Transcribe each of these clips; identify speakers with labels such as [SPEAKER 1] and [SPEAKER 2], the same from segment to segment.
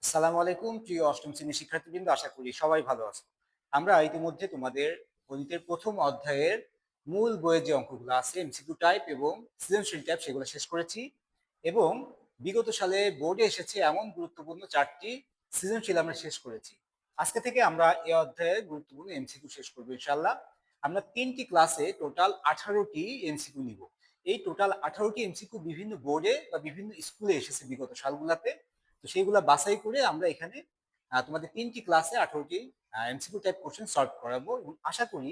[SPEAKER 1] আসসালামু আলাইকুম প্রিয় অষ্টম শ্রেণীর শিক্ষার্থীবৃন্দ, আশা করি সবাই ভালো আছো। আমরা ইতিমধ্যে তোমাদের গণিতের প্রথম অধ্যায়ের মূল বইয়ের যে অঙ্কগুলো আছে এমসিকিউ টাইপ এবং সৃজনশীল টাইপ সেগুলো শেষ করেছি এবং বিগত সালে বোর্ডে এসেছে এমন গুরুত্বপূর্ণ 4টি সৃজনশীল আমরা শেষ করেছি। আজকে থেকে আমরা এই অধ্যায়ের গুরুত্বপূর্ণ এমসিকিউ শেষ করবো ইনশাআল্লাহ। আমরা 3টি ক্লাসে টোটাল 18টি এমসিকিউ নিব। এই টোটাল 18টি এমসিকিউ বিভিন্ন বোর্ডে বা বিভিন্ন স্কুলে এসেছে বিগত সালগুলাতে। তো সেইগুলা বাছাই করে আমরা এখানে তোমাদের 3টি ক্লাসে 18টি এমসিকিউ টাইপ কোশ্চেন সলভ করাবো এবং আশা করি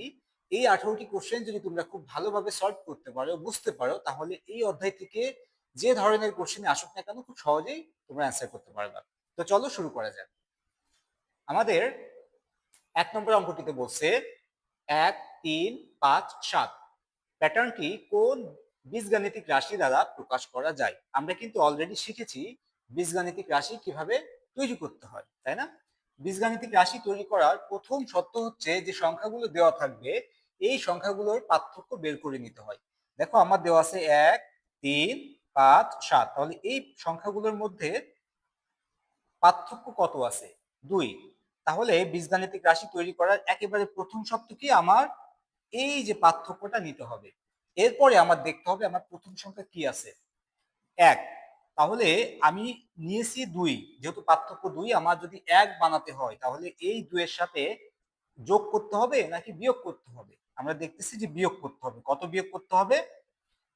[SPEAKER 1] এই 18টি কোশ্চেন যদি তোমরা খুব ভালোভাবে সলভ করতে পারো, বুঝতে পারো, তাহলে এই অধ্যায় থেকে যে ধরনের কোশ্চেন আসুক না কেন খুব সহজেই তোমরা অ্যান্সার করতে পারবা। তো চলো শুরু করা যাক। আমাদের 1 নম্বর অঙ্কটিতে বলছে 1, 3, 5, 7 প্যাটার্নটি কোন বীজগাণিতিক রাশি দ্বারা প্রকাশ করা যায়। আমরা কিন্তু অলরেডি শিখেছি বীজগাণিতিক রাশি কিভাবে তৈরি করতে হয়, তাই না? বীজগাণিতিক রাশি তৈরি করার প্রথম শর্ত হচ্ছে যে সংখ্যাগুলো দেওয়া থাকবে এই সংখ্যাগুলোর পার্থক্য বের করে নিতে হয়। দেখো আমার দেওয়া আছে 1, 3, 5, 7, তাহলে এই সংখ্যাগুলোর মধ্যে পার্থক্য কত আছে? 2। তাহলে বীজগাণিতিক রাশি তৈরি করার একেবারে প্রথম শর্ত কি, আমার এই যে পার্থক্যটা নিতে হবে। এরপরে আমার দেখতে হবে আমার প্রথম সংখ্যা কি আছে, 1। তাহলে আমি নিয়েছি 2, যেহেতু পার্থক্য 2, আমার যদি 1 বানাতে হয় তাহলে এই 2 এর সাথে যোগ করতে হবে নাকি বিয়োগ করতে হবে? আমরা দেখতেছি যে বিয়োগ করতে হবে। কত বিয়োগ করতে হবে?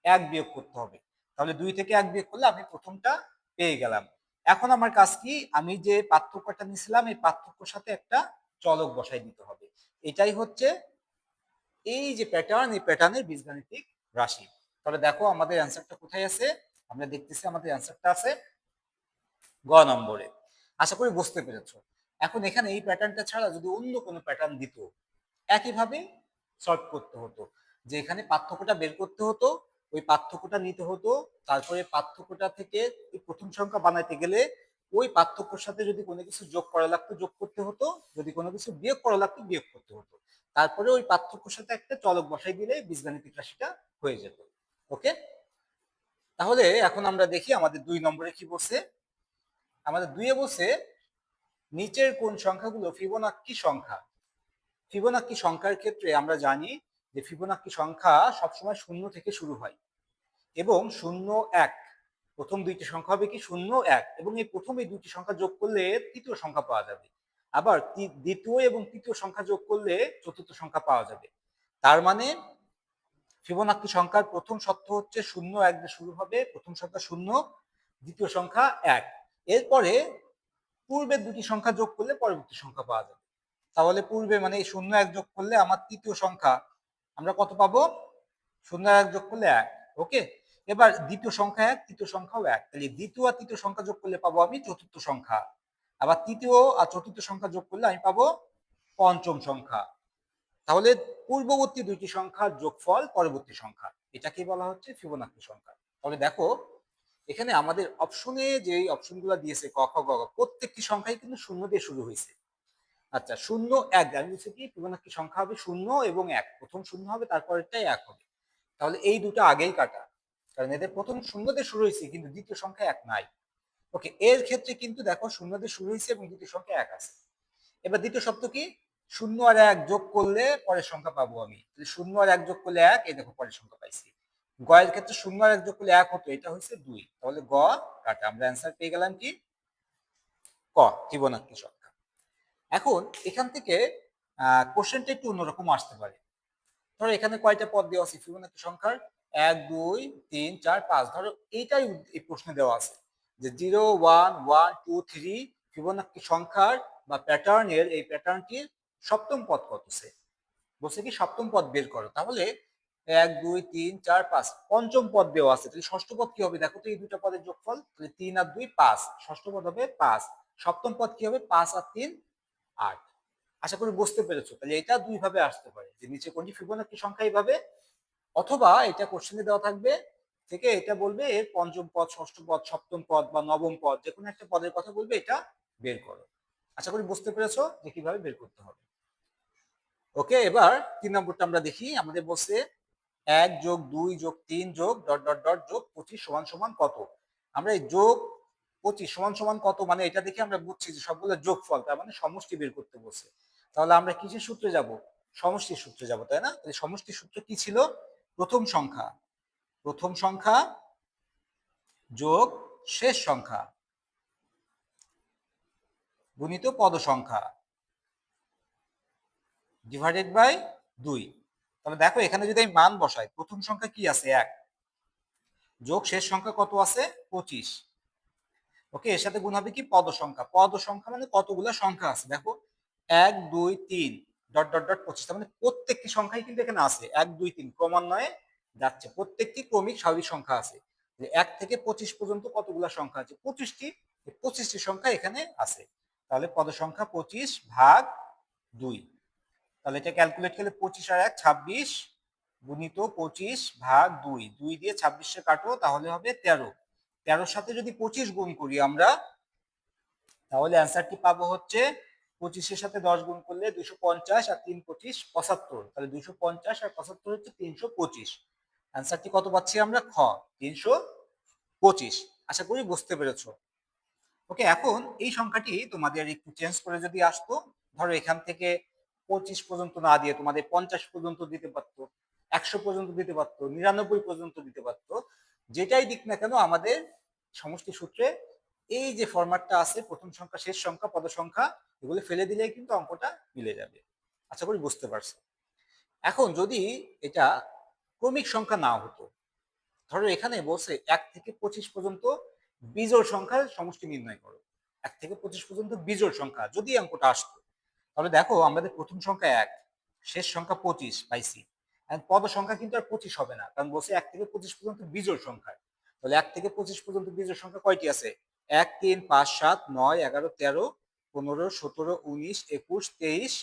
[SPEAKER 1] 1 বিয়োগ করতে হবে। তাহলে 2 থেকে 1 বিয়োগ করলে আমি প্রথমটা পেয়ে গেলাম। এখন আমার কাজ কি, আমি যে পার্থক্যটা নিয়েছিলাম এই পার্থক্যর সাথে একটা চলক বসাই দিতে হবে। এটাই হচ্ছে এই যে প্যাটার্ন, এই প্যাটার্নের বীজগাণিতিক রাশি। তাহলে দেখো আমাদের অ্যান্সারটা কোথায় আছে, আমরা দেখতেছি আমাদের অ্যান্সারটা আছে গ নম্বরে। আশা করি বুঝতে পেরেছো। এখন এখানে এই প্যাটার্নটা ছাড়া যদি অন্য কোনো প্যাটার্ন দিত, একইভাবে সলভ করতে হতো। যে এখানে পার্থক্যটা বের করতে হতো, ওই পার্থক্যটা নিতে হতো, তারপরে পার্থক্যটা থেকে এই প্রথম সংখ্যা বানাইতে গেলে ওই পার্থক্যর সাথে যদি কোনো কিছু যোগ করা লাগতো যোগ করতে হতো, যদি কোনো কিছু বিয়োগ করা লাগতো বিয়োগ করতে হতো। তারপরে ওই পার্থক্যর সাথে একটা চলক বসাই দিলে বীজগাণিতিক রাশিটা হয়ে যেত। ওকে, তাহলে এখন আমরা দেখি আমাদের 2 নম্বরে কি বলছে। আমাদের 2 এ বলছে নিচের কোন সংখ্যাগুলো ফিবোনাক্কি সংখ্যা। ফিবোনাক্কি সংখ্যার ক্ষেত্রে আমরা জানি যে ফিবোনাক্কি সংখ্যা সবসময় 0 থেকে শুরু হয় এবং 0, 1, প্রথম দুইটি সংখ্যা হবে কি 0, 1, এবং এই প্রথম এই দুইটি সংখ্যা যোগ করলে তৃতীয় সংখ্যা পাওয়া যাবে। আবার দ্বিতীয় এবং তৃতীয় সংখ্যা যোগ করলে চতুর্থ সংখ্যা পাওয়া যাবে। তার মানে ফিবোনাক্কি সংখ্যার প্রথম শর্ত হচ্ছে 0, 1 দিয়ে শুরু হবে, প্রথম সংখ্যা 0, দ্বিতীয় সংখ্যা 1। এরপরে পূর্বের দুটি সংখ্যা যোগ করলে পরবর্তী সংখ্যা পাওয়া যাবে। তাহলে পূর্বে মানে 0, 1 যোগ করলে আমার তৃতীয় সংখ্যা আমরা কত পাবো? 0 আর 1 যোগ করলে 1। ওকে, এবার দ্বিতীয় সংখ্যা 1, তৃতীয় সংখ্যাও 1, তাহলে দ্বিতীয় আর তৃতীয় সংখ্যা যোগ করলে পাবো আমি চতুর্থ সংখ্যা। আবার তৃতীয় আর চতুর্থ সংখ্যা যোগ করলে আমি পাবো পঞ্চম সংখ্যা। তাহলে পূর্ববর্তী দুইটি সংখ্যার যোগফল পরবর্তী সংখ্যা, এটাকে বলা হচ্ছে ফিবোনাক্কি সংখ্যা। তাহলে দেখো এখানে আমাদের অপশনে যে অপশনগুলো দিয়েছে ক খ গ ঘ, প্রত্যেকটি সংখ্যাই কিন্তু 0 দিয়ে শুরু হয়েছে। আচ্ছা 0, 1, আমি বলছি কি ফিবোনাক্কি সংখ্যা হবে 0 এবং 1, প্রথম 0 হবে তারপরেরটাই 1 হবে। তাহলে এই দুটো আগেই কাটা, কারণ এদের প্রথম 0 দিয়ে শুরু হয়েছে কিন্তু দ্বিতীয় সংখ্যা 1 নাই। ওকে, এর ক্ষেত্রে কিন্তু দেখো 0 দিয়ে শুরু হয়েছে এবং দ্বিতীয় সংখ্যা 1 আছে। এবার দ্বিতীয় শর্ত কি, 0 আর 1 যোগ করলে পরের সংখ্যা পাবো আমি। 0 আর 1 যোগ করলে 1, এই দেখো পরের সংখ্যা পাইছি। গ এর ক্ষেত্রে 0 আর 1 যোগ করলে 1 হতো, এটা হচ্ছে 2। তাহলে গ কাটা, আমরা অ্যান্সার পেয়ে গেলাম কি ক, ফিবোনাক্কি সংখ্যা। এখন এখান থেকে কোশ্চেনটা একটু অন্যরকম আসতে পারে। ধরো এখানে কয়টা পদ দেওয়া আছে ফিবোনাক্কি সংখ্যার, 1, 2, 3, 4, 5। ধরো এইটাই এই প্রশ্নে দেওয়া আছে যে 0, 1, 1, 2, 3 ফিবোনাক্কি সংখ্যার বা প্যাটার্নের এই প্যাটার্নটির সপ্তম পদ কত সে বলছে কি সপ্তম পদ বের করো। তাহলে 1, 2, 3, 4, 5 পঞ্চম পদ দেওয়া আছে, তাহলে ষষ্ঠ পদ কি হবে দেখো তো, এই দুটো পদের যোগফল, তাহলে 3 আর 2 5, ষষ্ঠ পদ হবে 5, সপ্তম পদ কি হবে 5 আর 3 8। আশা করি বুঝতে পেরেছো। তাহলে এটা দুই ভাবে আসতে পারে, যে নিচে কোনটি ফিবোনাক্কি সংখ্যা এইভাবে, অথবা এটা কোশ্চেনে দেওয়া থাকবে থেকে এটা বলবে এর পঞ্চম পদ, ষষ্ঠ পদ, সপ্তম পদ বা নবম পদ যে কোনো একটা পদের কথা বলবে, এটা বের করো। আশা করি বুঝতে পেরেছো যে কিভাবে বের করতে হবে। ওকে, এবার 3 নম্বরটা আমরা দেখি। আমাদের বলছে 1 যোগ 2 যোগ 3 যোগ ডট ডট ডট যোগ 25 সমান সমান কত। আমরা এই যোগ 25 সমান সমান কত, মানে এটা দেখে আমরা বুঝছি যে সবগুলো যোগফল, তার মানে সমষ্টি বের করতে বলছে। তাহলে আমরা কিসের সূত্রে যাব? সমষ্টির সূত্রে যাব, তাই না? তাহলে সমষ্টির সূত্র কি ছিল? প্রথম সংখ্যা, প্রথম সংখ্যা যোগ শেষ সংখ্যা গুণিত পদ সংখ্যা ডিভাইডেড বাই 2। তাহলে দেখো এখানে যদি আমি মান বসাই, প্রথম সংখ্যা কি আছে? 1 যোগ শেষ সংখ্যা কত আছে? 25। ওকে, এর সাথে গুণ হবে কি? পদ সংখ্যা। পদ সংখ্যা মানে কতগুলো সংখ্যা আছে দেখো, 1 2 3 ডট ডট ডট 25। তার মানে প্রত্যেকটি সংখ্যাই কিন্তু এখানে আছে, 1 2 3 ক্রমান্বয়ে যাচ্ছে, প্রত্যেকটি ক্রমিক স্বাভাবিক সংখ্যা আছে। 1 থেকে 25 পর্যন্ত কতগুলো সংখ্যা আছে? 25টি। 25টি সংখ্যা এখানে আছে। তাহলে পদ সংখ্যা 25 ভাগ 2। তাহলে এটা ক্যালকুলেট করলে 25 আর 1 26 গুণিত 25 ভাগ 2, 2 দিয়ে 26 কাটো, তাহলে হবে 13। 13-র সাথে যদি 25 গুণ করি আমরা, তাহলে অ্যান্সারটি পাবো হচ্ছে 25-এর সাথে 10 গুণ করলে 250 আর 3 25 75। তাহলে 250 আর 75 হচ্ছে 325। অ্যান্সারটি কত পাচ্ছি আমরা? খ, 325। আশা করি বুঝতে পেরেছো। ওকে, এখন এই সংখ্যাটি তোমাদের একটু চেঞ্জ করে যদি আসতো, ধরো এখান থেকে 25 পর্যন্ত না দিয়ে তোমাদের 50 পর্যন্ত দিতে পারতো, 100 পর্যন্ত দিতে পারতো, 99 পর্যন্ত দিতে পারতো। যেটাই দিক না কেন, আমাদের সমষ্টি সূত্রে এই যে ফরম্যাটটা আছে, প্রথম সংখ্যা শেষ সংখ্যা পদ সংখ্যা, এগুলো ফেলে দিলেই কিন্তু অঙ্কটা মিলে যাবে। আশা করি বুঝতে পারছো। এখন যদি এটা ক্রমিক সংখ্যা না হতো, ধরো এখানে বলছে 1 থেকে 25 পর্যন্ত বিজোড় সংখ্যার সমষ্টি নির্ণয় করো। 1 থেকে 25 পর্যন্ত বিজোড় সংখ্যা যদি অঙ্কটা আসতো, তাহলে দেখো আমাদের প্রথম সংখ্যা 1, শেষ সংখ্যা 25 পাইছি। পদ সংখ্যা কিন্তু আর 25 হবে না, কারণ বলছে 1 থেকে 25 পর্যন্ত বিজোড় সংখ্যা। তাহলে 1 থেকে 25 পর্যন্ত বিজোড় সংখ্যা কয়টি আছে? 1 3 5 7 9 11 13 15 17 19 21 23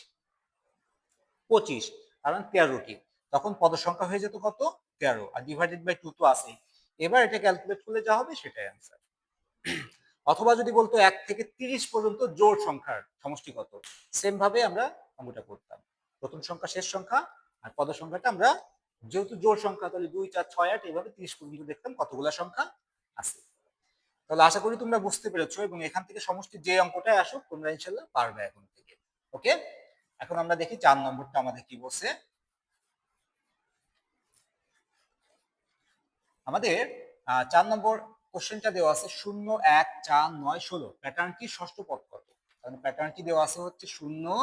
[SPEAKER 1] 25, কারণ 13টি। তখন পদ সংখ্যা হয়ে যেত কত? 13, আর ডিভাইডেড বাই 2 তো আছেই। এবার এটা ক্যালকুলেট করলে যা হবে সেটাই অ্যান্সার। অথবা যদি বলতো 1 থেকে 30 পর্যন্ত জোড় সংখ্যার সমষ্টি কত, সেম ভাবে আমরা অঙ্কটা করতাম। প্রথম সংখ্যা শেষ সংখ্যা আর পদ সংখ্যাটা আমরা, যেহেতু জোড় সংখ্যা, তাহলে 2 4 6 8 এইভাবে 30 পর্যন্ত দেখতাম কতগুলো সংখ্যা আছে। তাহলে আশা করি তোমরা বুঝতে পেরেছো, এবং এখান থেকে সমষ্টি যে অঙ্কটাই আসুক তোমরা ইনশাল্লাহ পারবে এখন থেকে। ওকে, এখন আমরা দেখি 4 নম্বরটা আমাদের কি বলছে। আমাদের 4 নম্বর কোশ্চেনটা দেওয়া আছে 0 1 4 9 16, প্যাটার্নটি ষষ্ঠ পদ কত? তাহলে প্যাটার্নটি দেওয়া আছে হচ্ছে 0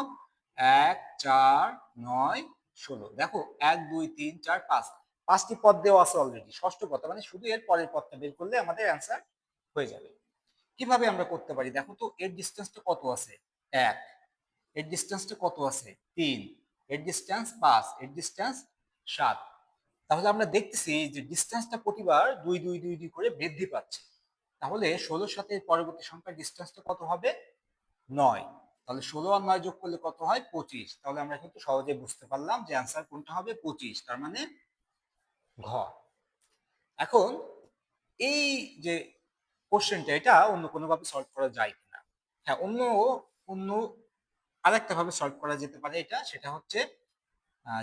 [SPEAKER 1] 1 4 9 16। দেখো 1 2 3 4 5, 5টি পদ দেওয়া আছে অলরেডি, ষষ্ঠ পদ, মানে শুধু এর পরের পদটা বের করলে আমাদের অ্যান্সার হয়ে যাবে। কিভাবে আমরা করতে পারি? দেখো তো এর ডিসটেন্সটা কত আছে? 1, এর ডিসটেন্সটা কত আছে? 3, এর ডিসটেন্স 5, এর ডিসটেন্স 7। তাহলে আমরা দেখতেছি যে ডিসটেন্সটা প্রতিবার 2 2 2 2 করে বৃদ্ধি পাচ্ছে। তাহলে 16-র সাথে পরবর্তী সংখ্যার ডিসটেন্সটা কত হবে? 9। তাহলে 16 আর 9 যোগ করলে কত হয়? 25। তাহলে আমরা কিন্তু সহজে বুঝতে পারলাম যে অ্যান্সার কোনটা হবে? 25, তার মানে ঘ। এখন এই যে কোশ্চেনটা, এটা অন্য কোনো ভাবে সলভ করা যায় কিনা? হ্যাঁ, অন্য অন্য আরেকটা ভাবে সলভ করা যেতে পারে এটা, সেটা হচ্ছে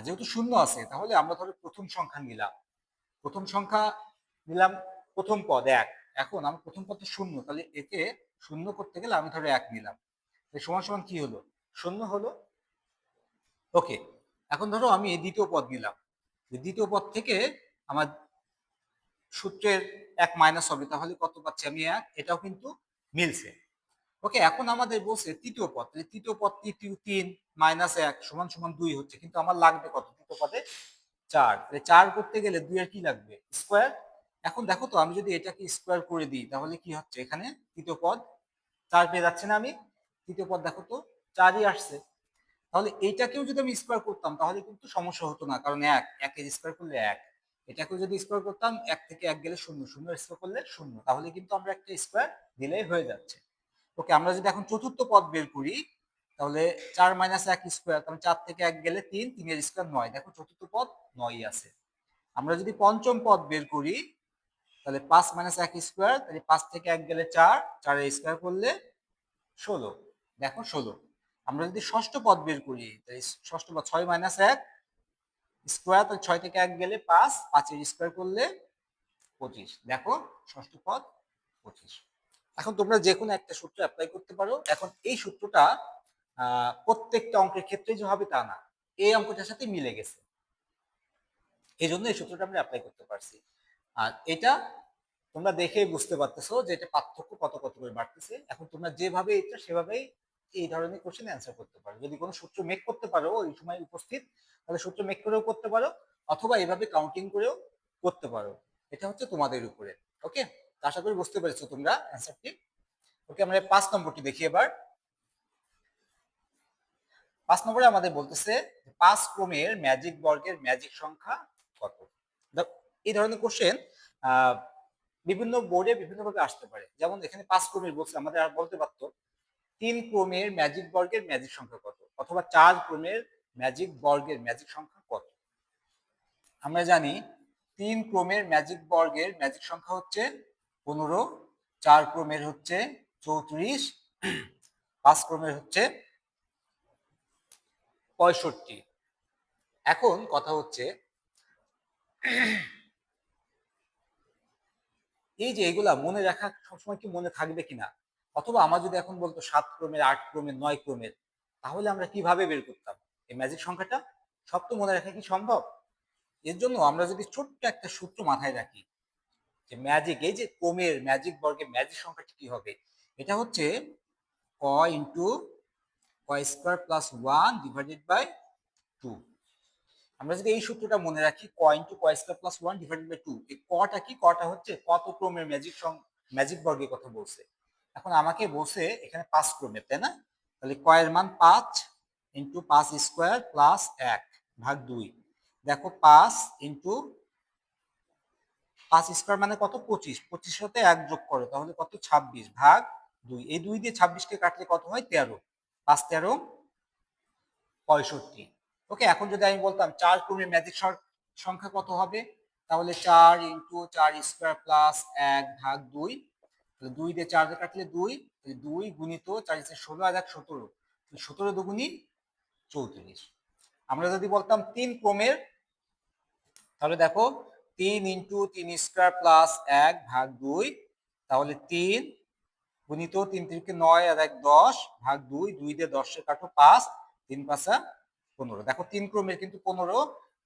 [SPEAKER 1] যেহেতু শূন্য আছে, তাহলে আমরা ধরো প্রথম সংখ্যা নিলাম, প্রথম সংখ্যা নিলাম, প্রথম পদ 1। এখন আমার প্রথম পদটা শূন্য, তাহলে একে শূন্য করতে গেলে আমি ধরো 1 নিলাম, সমান সমান কি হলো? শূন্য হলো। ওকে, এখন ধরো আমি দ্বিতীয় পদ নিলাম, দ্বিতীয় পদ থেকে আমার সূত্রের 1 মাইনাস হবে, তাহলে কত পাচ্ছি আমি? 1। এটাও কিন্তু মিলছে। ওকে, এখন আমাদের বলছে তৃতীয় পদ, তাহলে তৃতীয় পদ 3 মাইনাস 1 সমান সমান 2 হচ্ছে, কিন্তু আমার লাগবে কত তৃতীয় পদে? 4। তাহলে 4 করতে গেলে 2 এর কি লাগবে? স্কোয়ার। এখন দেখো তো আমি যদি এটাকে স্কোয়ার করে দিই, তাহলে কি হচ্ছে? এখানে তৃতীয় পদ 4 পেয়ে যাচ্ছে না আমি? তৃতীয় পদ দেখো তো 4ই আসছে। তাহলে এইটাকেও যদি আমি স্কোয়ার করতাম তাহলে কিন্তু সমস্যা হতো না, কারণ 1, 1 এর স্কোয়ার করলে 1। এটাকেও যদি স্কোয়ার করতাম, 1 থেকে 1 গেলে 0, 0 স্কোয়ার করলে 0, তাহলে কিন্তু আমরা একটা স্কোয়ার দিলেই হয়ে যাচ্ছে। ওকে, আমরা যদি এখন চতুর্থ পদ বের করি, তাহলে 4 মাইনাস 1 স্কোয়ার, তাহলে 4 থেকে 1 গেলে 3, 3 এর স্কোয়ার 9। দেখো চতুর্থ পদ 9ই আছে। আমরা যদি পঞ্চম পদ বের করি, তাহলে 5 মাইনাস 1 স্কোয়ার, তাহলে 5 থেকে 1 গেলে 4, 4 এর স্কোয়ার করলে 16। দেখো 16। আমরা যদি ষষ্ঠ পদ বের করি, তাহলে ষষ্ঠ পদ 6 মাইনাস 1 স্কোয়ার, তাহলে 6 থেকে 1 গেলে 5, 5 এর স্কোয়ার করলে 25। দেখো ষষ্ঠ পদ 25। এখন তোমরা যে কোনো একটা সূত্র অ্যাপ্লাই করতে পারো। এখন এই সূত্রটা প্রত্যেকটা অঙ্কের ক্ষেত্রে যে হবে তা না, এই অঙ্কটার সাথে মিলে গেছে, এই জন্য এই সূত্রটা আমরা অ্যাপ্লাই করতে পারছি। আর এটা তোমরা দেখে বুঝতে পারতেছো যে এটা পার্থক্য কত কত করে বাড়তেছে। এখন তোমরা যেভাবে এটা সেভাবেই এই ধরনের কোশ্চেন অ্যান্সার করতে পারো। যদি কোনো সূত্র মেক করতে পারো ওই সময় উপস্থিত, তাহলে সূত্র মেক করেও করতে পারো, অথবা এভাবে কাউন্টিং করেও করতে পারো। এটা হচ্ছে তোমাদের উপরে। ওকে, আশা করি বুঝতে পেরেছো তোমরা অ্যান্সারটি। ওকে, আমরা 5 নম্বরটি দেখি এবার। 5 নম্বরে আমাদের বলতেছে 5 ক্রমের ম্যাজিক বর্গের ম্যাজিক সংখ্যা কত। এই ধরনের কোশ্চেন বিভিন্ন বোর্ডে বিভিন্ন ভাবে আসতে পারে। যেমন এখানে 5 ক্রমের বলছে, আমাদের আর বলতে পারতো 3 ক্রমের ম্যাজিক বর্গের ম্যাজিক সংখ্যা কত, অথবা 4 ক্রমের ম্যাজিক বর্গের ম্যাজিক সংখ্যা কত। আমরা জানি 3 ক্রমের ম্যাজিক বর্গের ম্যাজিক সংখ্যা হচ্ছে 15, 4 ক্রমের হচ্ছে 34, 5 ক্রমের হচ্ছে 65। এখন কথা হচ্ছে এই যে এগুলা মনে রাখা সবসময় কি মনে থাকবে কিনা, অথবা আমার যদি এখন বলতো 7 ক্রমের, 8 ক্রমের, 9 ক্রমের, তাহলে আমরা কিভাবে বের করতাম এই ম্যাজিক সংখ্যাটা? সব তো মনে রাখা কি সম্ভব? এর জন্য আমরা যদি ছোট্ট একটা সূত্র মাথায় রাখি যে ম্যাজিক, এই যে ক্রমের ম্যাজিক বর্গের ম্যাজিক সংখ্যাটি কি হবে, এটা হচ্ছে ক ইন্টু ক স্কোয়ার প্লাস 1 ডিভাইডেড বাই 2। আমরা যদি এই সূত্রটা মনে রাখি ক ইন্টু ক স্কয়ার প্লাস 1 ডিভাইডেড বাই 2, এই কটা কি, কটা হচ্ছে কত ক্রমের ম্যাজিক বর্গের কথা বলছে। এখন আমাকে বলছে এখানে 5 ক্রমের, তাই না? তাহলে ক এর মান 5 ইন্টু 5 স্কয়ার প্লাস 1 ভাগ 2। দেখো 5 ইন্টু 5 স্কয়ার মানে কত, 25, 25 সাথে 1 যোগ করো তাহলে কত, 26 ভাগ 2। এই 2 দিয়ে 26 কে কাটলে কত হয়, 13। 5 13 65। ওকে, এখন যদি আমি বলতাম 4 ক্রমের ম্যাজিক সংখ্যা কত হবে, তাহলে 4 ইন্টু 4 স্কোয়ার প্লাস 1 ভাগ 2। তাহলে 2 দিয়ে 4 দিয়ে কাটলে 2, 2 গুণিত 4 16 আর 1 17, 17 দুগুণি 34। আমরা যদি বলতাম 3 ক্রমের, তাহলে দেখো 3 ইন্টু 3 স্কোয়ার প্লাস 1 ভাগ 2, তাহলে 3 গুণিত 3 3 9 আর 1 10 ভাগ 2, 2 দিয়ে 10 এ কাটো 5, 3 5 15। দেখো 3 ক্রমের কিন্তু 15,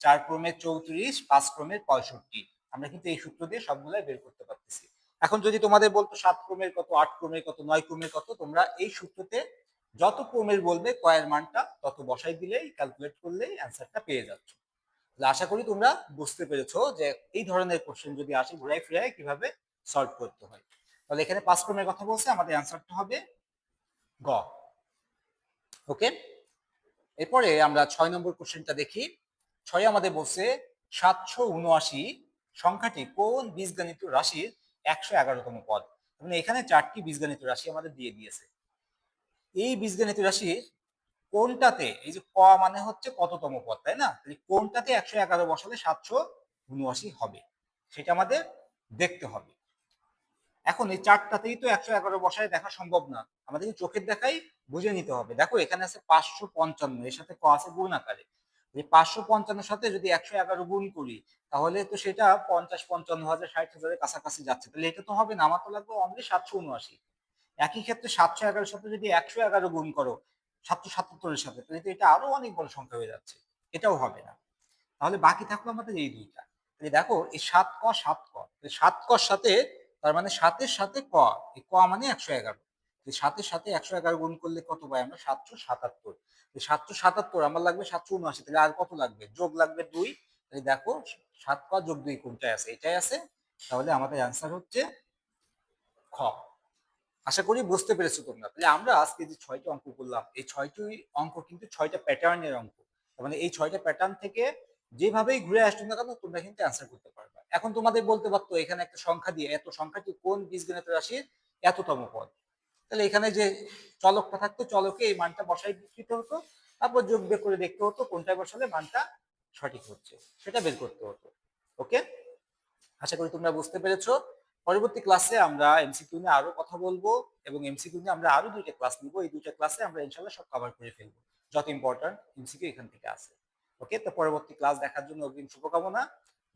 [SPEAKER 1] 4 ক্রমের 34, 5 ক্রমের 65। আমরা কিন্তু এই সূত্র দিয়ে সবগুলাই বের করতে পারতেছি। এখন যদি তোমাদের বলতো 7 ক্রমের কত, 8 ক্রমের কত, 9 ক্রমের কত, তোমরা এই সূত্রতে যত ক্রমের বলবে কয়ের মানটা তত বসাই দিলেই, ক্যালকুলেট করলেই অ্যান্সারটা পেয়ে যাচ্ছ। আশা করি তোমরা বুঝতে পেরেছো যে এই ধরনের কোশ্চেন যদি আসে ঘুরাই ফিরাই কিভাবে সলভ করতে হয়। তাহলে এখানে 5 ক্রমের কথা বলছে, আমাদের অ্যান্সারটা হবে গ। ওকে, এরপরে আমরা 6 নম্বর কোশ্চেনটা দেখি। 6 আমাদের বলছে 779 সংখ্যাটি কোন বীজগণিত রাশির 111তম পদ। মানে এখানে 4টি বীজগণিত রাশি আমাদের দিয়ে দিয়েছে। এই বীজগণিত রাশির কোনটাতে, এই যে ক মানে হচ্ছে কততম পদ, তাই না? তাহলে কোনটাতে 111 বসালে 779 হবে সেটা আমাদের দেখতে হবে। এখন এই 4টাতেই তো 111 বসায় দেখা সম্ভব না, আমাদের চোখের দেখাই বুঝে নিতে হবে। দেখো এখানে আছে 555, এর সাথে ক আছে গুণ আকারে। এই 555 সাথে যদি 111 গুণ করি তাহলে তো সেটা 50 55,000 60,000 কাছাকাছি যাচ্ছে, তাহলে এটা তো হবে না, আমার তো লাগবে অনলি 779। একই ক্ষেত্রে 711 সাথে যদি 111 গুণ করো 777 এর সাথে, তাহলে তো এটা আরো অনেক বড় সংখ্যা হয়ে যাচ্ছে, এটাও হবে না। তাহলে বাকি থাকলো আমাদের এই দুইটা। তাহলে দেখো এই 7 ক 7 ক, 7 কর সাথে, তার মানে 7 সাথে ক, এই ক মানে 111, 7 সাথে 111 গুণ করলে কত পাই আমরা, 777। 777 আমার লাগবে 779, তাহলে আর কত লাগবে, যোগ লাগবে 2। তাহলে দেখো 7 ক যোগ 2 কোনটায় আছে, এটাই আছে। তাহলে আমাদের অ্যান্সার হচ্ছে খ। আশা করি বুঝতে পেরেছো তোমরা। তাহলে আমরা আজকে যে 6টি অঙ্ক করলাম, এই 6টি অঙ্ক কিন্তু 6টা প্যাটার্নের অঙ্ক। তার মানে এই 6টা প্যাটার্ন থেকে যেভাবেই ঘুরে আসুক না কেন তোমরা কিন্তু অ্যান্সার করতে পারবে। এখন তোমাদের বলতে পারতো এখানে একটা সংখ্যা দিয়ে, এত সংখ্যাটি কোন বীজগণিত রাশির এততম পদ, তাহলে এখানে যে চলকটা থাকতো চলকে এই মানটা বসাই দিতে হতো, তারপর যোগ বের করে দেখতে হতো কোনটায় বসালে মানটা সঠিক হচ্ছে সেটা বের করতে হতো। ওকে, আশা করি তোমরা বুঝতে পেরেছো। পরবর্তী ক্লাসে আমরা এমসিকিউ নিয়ে আরো কথা বলবো, এবং এমসিকিউ নিয়ে আমরা আরো 2টা ক্লাস নিব। এই 2টা ক্লাসে আমরা ইনশাআল্লাহ সব কভার করে ফেলবো, যত ইম্পর্টেন্ট এমসিকিউ এখান থেকে আছে। ওকে, তো পরবর্তী ক্লাস দেখার জন্য অগ্রিম শুভকামনা।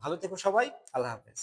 [SPEAKER 1] ভালো থেকো সবাই, আল্লাহ হাফেজ।